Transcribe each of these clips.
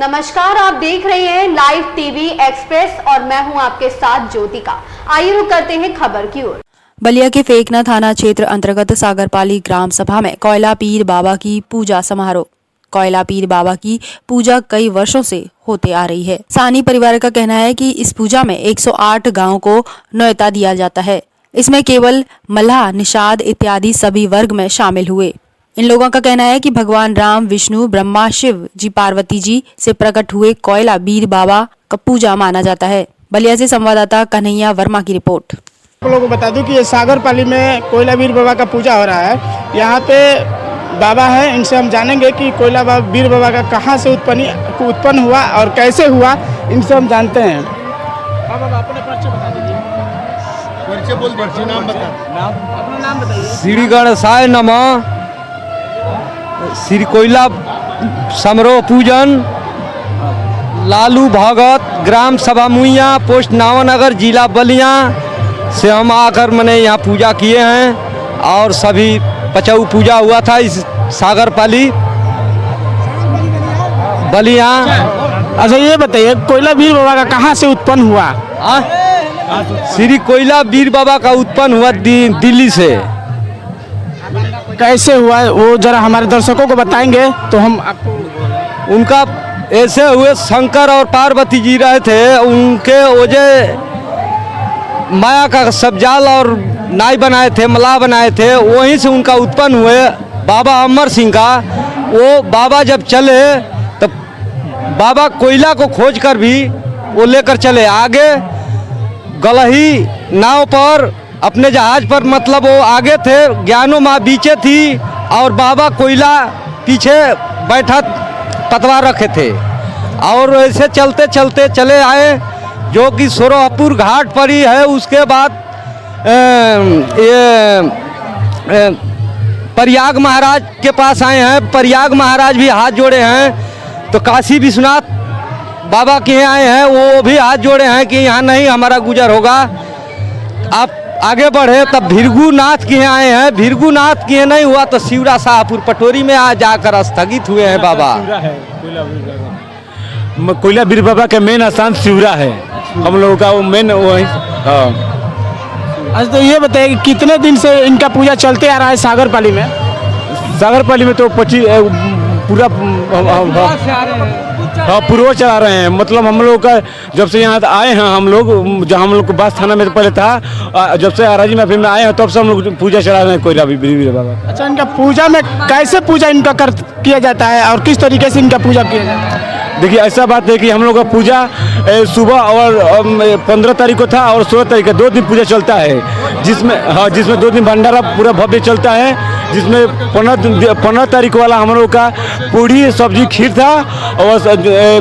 नमस्कार, आप देख रहे हैं लाइव टीवी एक्सप्रेस और मैं हूं आपके साथ ज्योतिका। आइए रुक करते हैं खबर की ओर। बलिया के फेकना थाना क्षेत्र अंतर्गत सागरपाली ग्राम सभा में कोयला पीर बाबा की पूजा समारोह। कोयला पीर बाबा की पूजा कई वर्षों से होते आ रही है। सानी परिवार का कहना है कि इस पूजा में 108 गांवों को न्योता दिया जाता है। इसमें केवल मल्लाह, निषाद इत्यादि सभी वर्ग में शामिल हुए। इन लोगों का कहना है कि भगवान राम, विष्णु, ब्रह्मा, शिव जी, पार्वती जी से प्रकट हुए कोयला बीर बाबा का पूजा माना जाता है। बलिया से संवाददाता कन्हैया वर्मा की रिपोर्ट। आप लोगों को बता दूं कि ये सागरपाली में कोयला बीर बाबा का पूजा हो रहा है। यहाँ पे बाबा है, इनसे हम जानेंगे कि कोयला बीर बाबा का कहाँ से उत्पन्न हुआ और कैसे हुआ, इनसे हम जानते हैं। बाबा अपने परिचय बता दीजिए। नाम अपना नाम बताइए। श्री गणेशाय नमः। श्री कोयला समारोह पूजन लालू भगत, ग्राम सभा मुइया, पोस्ट नावनगर, जिला बलिया से हम आकर मैंने यहाँ पूजा किए हैं और सभी पचऊ पूजा हुआ था इस सागरपाली बलिया। अच्छा ये बताइए, कोयला बीर बाबा का कहाँ से उत्पन्न हुआ? श्री कोयला बीर बाबा का उत्पन्न हुआ दिल्ली से। कैसे हुआ वो जरा हमारे दर्शकों को बताएंगे तो हम आपको। उनका ऐसे हुए, शंकर और पार्वती जी रहे थे, उनके वजह माया का सबजाल और नाई बनाए थे, मलाह बनाए थे, वहीं से उनका उत्पन्न हुए। बाबा अमर सिंह का वो बाबा जब चले तब बाबा कोयला को खोज कर भी वो लेकर चले आगे। गलही नाव पर अपने जहाज पर, मतलब वो आगे थे, ज्ञानो माँ बीचे थी और बाबा कोयला पीछे बैठा पतवार रखे थे और ऐसे चलते चलते चले आए जो कि सोरोहपुर घाट पर ही है। उसके बाद प्रयाग महाराज के पास आए हैं। प्रयाग महाराज भी हाथ जोड़े हैं। तो काशी विश्वनाथ बाबा के यहाँ आए हैं, वो भी हाथ जोड़े हैं कि यहाँ नहीं हमारा गुजर होगा, आप आगे बढ़े। तब भीरगुनाथ के यहाँ आए हैं। भीरगुनाथ के यहाँ नहीं हुआ तो शिवरा शाहपुर पटोरी में आ जाकर स्थगित हुए हैं बाबा। कोयला बीर बाबा का मेन स्थान शिवरा है, हम लोगों का वो मेन वही। अच्छा तो ये बताइए कि कितने दिन से इनका पूजा चलते आ रहा है सागरपाली में? सागरपाली में तो 25 पूरा पूर्वज चला रहे हैं। मतलब हम लोग का जब से यहाँ आए हैं, हम लोग जहाँ हम लोग को बास थाना में तो पहले था, जब से आराजी महफिल में आए हैं तब से हम लोग पूजा चला रहे हैं कोयला बीर बाबा। अच्छा, इनका पूजा में कैसे पूजा इनका किया जाता है और किस तरीके से इनका पूजा किया जाता है? देखिए ऐसा बात है कि हम लोग का पूजा सुबह और 15 तारीख को था और 16 तारीख को 2 दिन पूजा चलता है, जिसमें 2 दिन भंडारा पूरा भव्य चलता है, जिसमें 15 तारीख वाला हम लोग का पूड़ी सब्जी खीर था और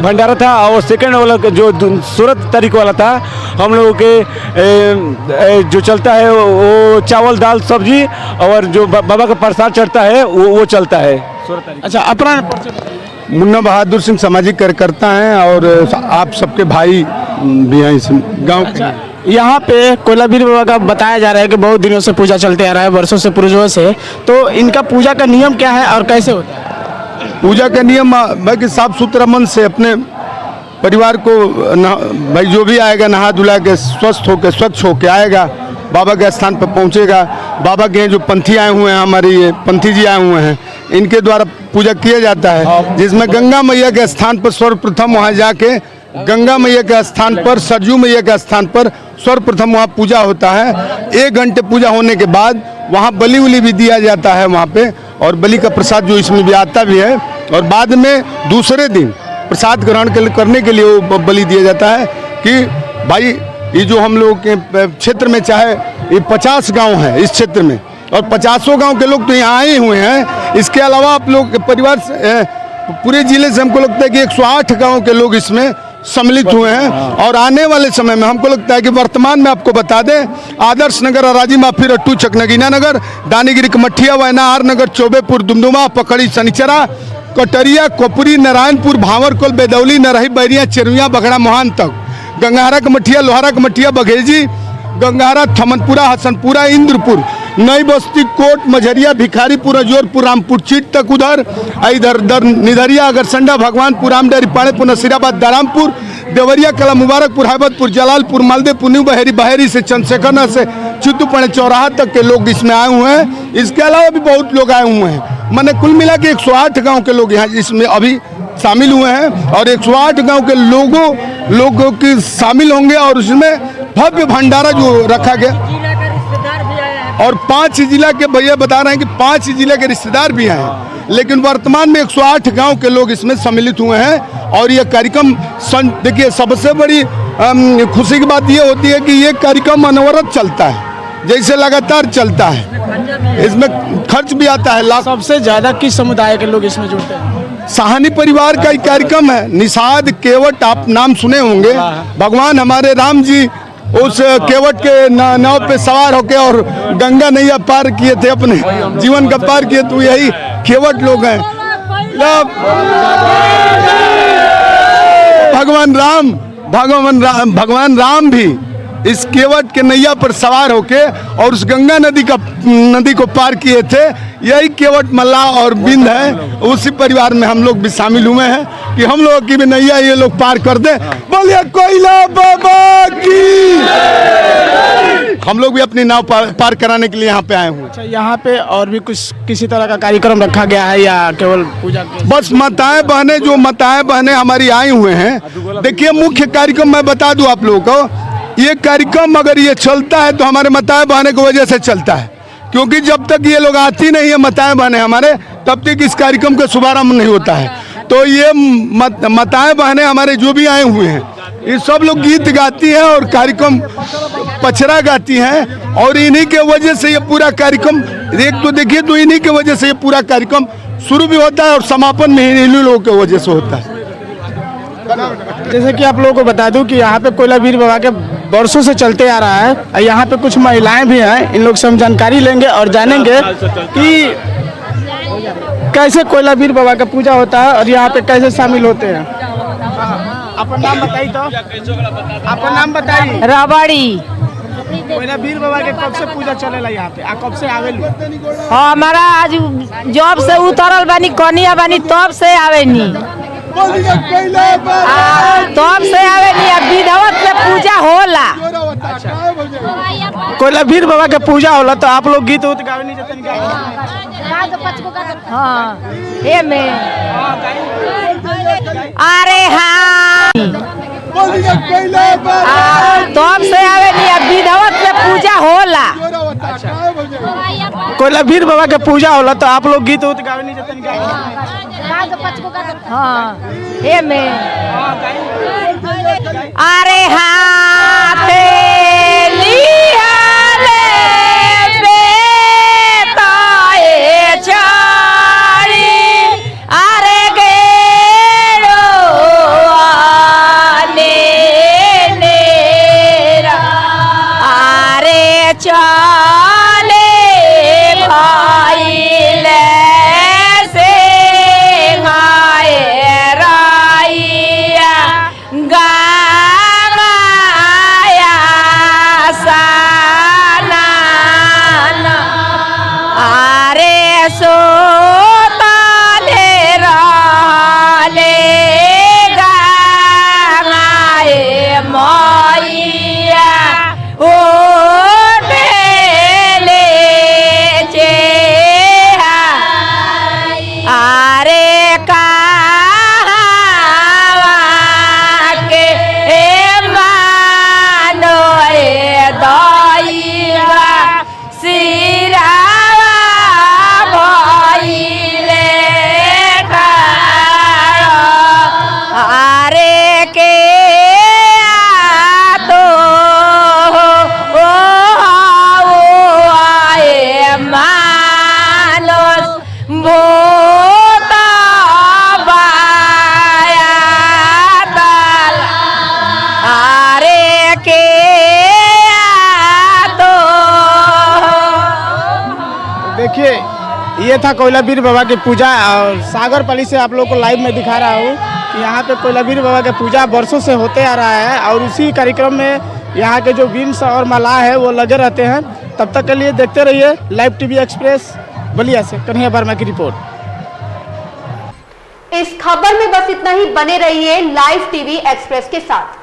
भंडारा था, और सेकंड वाला जो 16 तारीख वाला था हम लोगों के जो चलता है वो चावल दाल सब्जी और जो बाबा का प्रसाद चढ़ता है वो चलता है 16 तारीख। अच्छा, अपना मुन्ना बहादुर सिंह सामाजिक कार्यकर्ता हैं और आप सबके भाई भी हैं इस गाँव के। यहाँ पे कोयला बीर बाबा का बताया जा रहा है कि बहुत दिनों से पूजा चलते आ रहा है, वर्षों से, पूर्वजों से। तो इनका पूजा का नियम क्या है और कैसे होता है? पूजा का नियम भाई कि साफ सुथरा मन से अपने परिवार को भाई जो भी आएगा नहा धुला के स्वस्थ होकर स्वच्छ होकर आएगा, बाबा के स्थान पर पहुँचेगा। बाबा के जो पंथी आए हुए हैं, हमारे ये पंथी जी आए हुए हैं, इनके द्वारा पूजा किया जाता है, जिसमें गंगा मैया के स्थान पर सर्वप्रथम वहाँ जाके गंगा मैया के स्थान पर, सरजू मैया के स्थान पर सर्वप्रथम वहाँ पूजा होता है। 1 घंटे पूजा होने के बाद वहाँ बलि उली भी दिया जाता है वहाँ पे, और बलि का प्रसाद जो इसमें भी आता भी है, और बाद में दूसरे दिन प्रसाद ग्रहण करने के लिए वो बलि दिया जाता है कि भाई ये जो हम लोग के क्षेत्र में, चाहे ये 50 गाँव है इस क्षेत्र में और 50 गाँव के लोग तो यहाँ आए हुए हैं, इसके अलावा आप लोग के परिवार से पूरे जिले से हमको लगता है कि 108 गाँव के लोग इसमें सम्मिलित हुए हैं। और आने वाले समय में हमको लगता है कि वर्तमान में आपको बता दें, आदर्श नगर, अराजी माफी, रट्टू, चकनगीना नगर, दानीगिरी, कमठिया, वैना, आर नगर, चौबेपुर, दुमदुमा, पकड़ी, सनिचरा, कटरिया, कोपरी, नारायणपुर, भांवरकोल, बेदौली, नरही, बैरिया, चिरुया, बगड़ा, मोहान तक, गंगाहरा, कमठिया, लोहारा, कमठिया, बघेजी, गंगाहरा, थमनपुरा, हसनपुरा, इंद्रपुर, नई बस्ती, कोट, मझरिया, भिखारीपुर, अजोरपुर, रामपुर चीट तक उधर, इधर निधरिया, अगरसंडा, भगवानपुर, आमडेरी, पाड़ेपुर, नसीराबाद, दारामपुर, देवरिया, कला, मुबारकपुर, हैबतपुर, जलालपुर, मालदेपुर, न्यू बहेरी, बहेरी से चंद्रशेखर से चित्तूपणे चौराहा तक के लोग इसमें आए हुए हैं। इसके अलावा भी बहुत लोग आए हुए हैं। मैंने कुल मिला के 108 गाँव के लोग यहाँ इसमें अभी शामिल हुए हैं और 108 गांव के लोगों की शामिल होंगे और उसमें भव्य भंडारा जो रखा गया और 5 जिला के भैया बता रहे हैं कि 5 जिले के रिश्तेदार भी आए हैं, लेकिन वर्तमान में 108 गांव के लोग इसमें सम्मिलित हुए हैं। और ये कार्यक्रम देखिए, सबसे बड़ी खुशी की बात ये होती है कि ये कार्यक्रम अनवरत चलता है, जैसे लगातार चलता है। इसमें खर्च भी आता है लाख। सबसे ज़्यादा किस समुदाय के लोग इसमें जुड़ते हैं? साहनी परिवार का एक कार्यक्रम है। निषाद केवट, आप नाम सुने होंगे। भगवान हमारे राम जी उस केवट के नाव पे सवार होके और गंगा नैया पार किए थे, अपने जीवन का पार किए, तो यही केवट लोग हैं। भगवान राम भी इस केवट के नैया पर सवार होके और उस गंगा नदी को पार किए थे। यही केवट मल्लाह और बिंद है, उसी परिवार में हम लोग भी शामिल हुए हैं कि हम लोगों की भी नैया ये लोग पार कर दे। बोलिए कोयला बाबा की। हम लोग भी अपनी नाव पार कराने के लिए यहाँ पे आए हुए। अच्छा, यहाँ पे और भी कुछ किसी तरह का कार्यक्रम रखा गया है या केवल पूजा? बस माताएं बहनें हमारी आई हुए हैं। देखिए, मुख्य कार्यक्रम मैं बता दूं आप लोगों को, ये कार्यक्रम अगर ये चलता है तो हमारे माताएं बहनें की वजह से चलता है, क्योंकि जब तक ये लोग आती नहीं है माताएं बहनें हमारे, तब तक इस कार्यक्रम का शुभारंभ नहीं होता है। तो ये माताएं बहनें हमारे जो भी आए हुए हैं, ये सब लोग गीत गाती हैं और कार्यक्रम पचरा गाती हैं, और इन्हीं के वजह से ये पूरा कार्यक्रम, एक तो देखिए, तो इन्हीं के वजह से ये पूरा कार्यक्रम शुरू भी होता है और समापन में इन्हीं लोगों की वजह से होता है। जैसे कि आप लोगों को बता दूं कि यहाँ पे कोयला वीर बाबा के वर्षों से चलते आ रहा है। यहाँ पे कुछ महिलाएं भी हैं, इन लोग से हम जानकारी लेंगे और जानेंगे कि कैसे कोयला वीर बाबा का पूजा होता है और यहाँ पे कैसे शामिल होते हैं। अपना नाम बताइए। तो अपना नाम बताइए। रबड़ी। कोयला वीर बाबा के कब से पूजा चलेला यहाँ पे? कब से आवेली? हाँ, हमारा आज जब से उतरल बानी कनिया बानी तब से आवेनी, तब से आवेनी। अब विधवत से पूजा होला। कोयला वीर बाबा के पूजा होला तो आप लोग गीत उत गावे नहीं जाते? हाँ, ये में अरे हाँ, तब से आवेनी। अब विधवत से पूजा होला। कोयला वीर बाबा के पूजा होला तो आप लोग गीत उत गावे नहीं जाते? हाँ, ये में अरे हाँ, देखिए, ये था कोयला वीर बाबा की पूजा और सागरपाली से आप लोगों को लाइव में दिखा रहा हूँ कि यहाँ पे कोयला वीर बाबा की पूजा वर्षों से होते आ रहा है और उसी कार्यक्रम में यहाँ के जो विंस और मलाह है वो लगे रहते हैं तब तक के लिए देखते रहिए लाइव टीवी एक्सप्रेस बलिया से। कन्हैया वर्मा की रिपोर्ट। इस खबर में बस इतना ही। बने रहिए लाइव टीवी एक्सप्रेस के साथ।